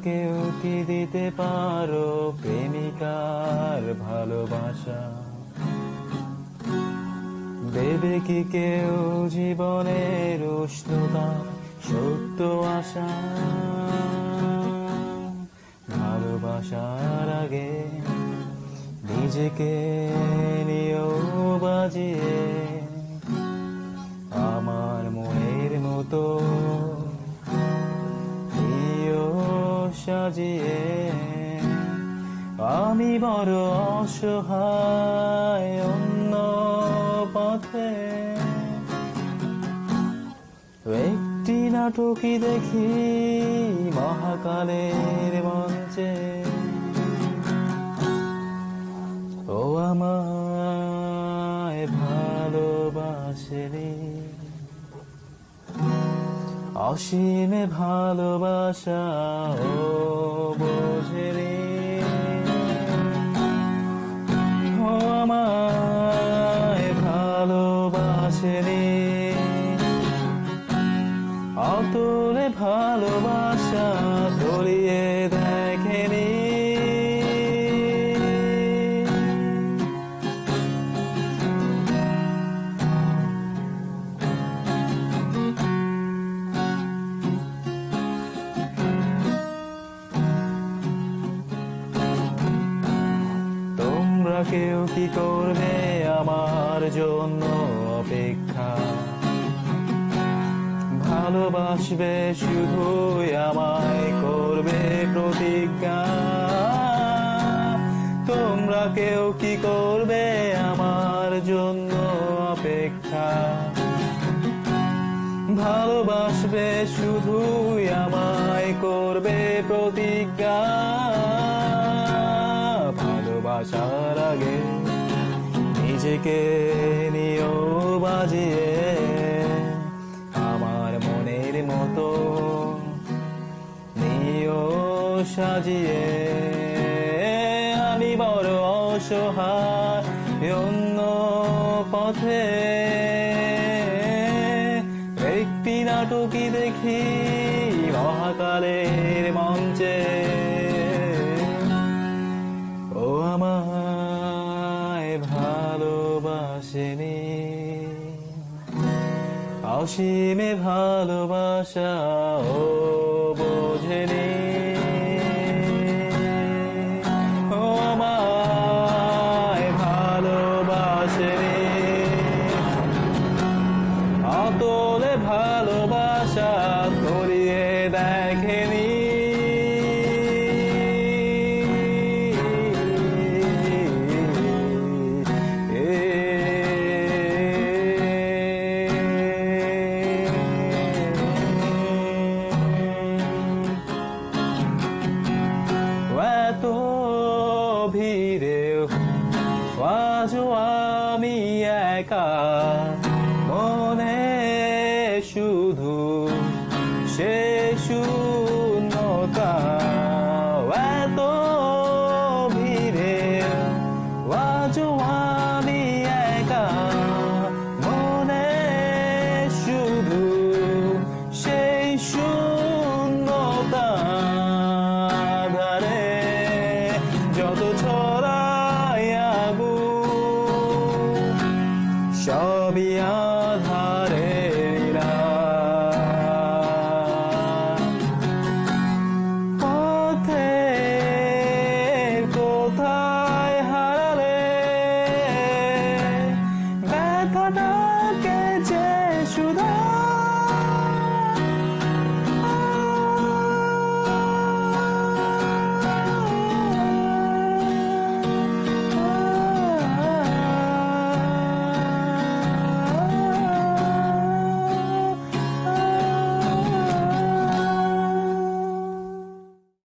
কেউ কি দিতে পারো প্রেমিকার ভালোবাসা? দেবে কি কেউ জীবনের উষ্ণতা সত্য আশা? ভালোবাসার আগে নিজেকে নিয়েও বাজিয়ে আমার মনের মতো সাজিয়ে। আমি বড় অসহায় অন্য পথে, একটি নাটকই দেখি মহাকালের মঞ্চে। ও আমায় ভালোবাসেনি, অসীম ভালোবাসা ও বোঝেনি। ও আমায় ভালোবাসেনি, অতুল ভালোবাসা তলিয়ে দেখেনি। তোমরা কেউ কি করবে আমার জন্য অপেক্ষা? ভালোবাসবে শুধুই আমায় করবে প্রতিজ্ঞা। তোমরা কেউ কি করবে আমার জন্য অপেক্ষা? ভালোবাসবে শুধুই আমায় করবে প্রতিজ্ঞা। ভালোবাসার আগে নিজেকে নিয়েও বাজিয়ে আমার মনের মতো নিয়েও সাজিয়ে। আমি বড় অসহায় অন্য পথে, একটি নাটকই দেখি মহাকালের মঞ্চে। ও আমায় ভালোবাসেনি, অসীম ভালোবাসা ও বোঝেনি। ও আমায় ভালোবাসেনি, অতুল ভালোবাসা তলিয়ে দেখেনি। এত ভিড়ে আজও আমি একা, মনে শুধু সে শূন্যতা। এত ভিড়ে আজও আমি একা, মনে শুধু সেই শূন্যতা। যত ছড়ায় আগুন সবই আধারের পথের কোথায় হারালে ব্যথাটা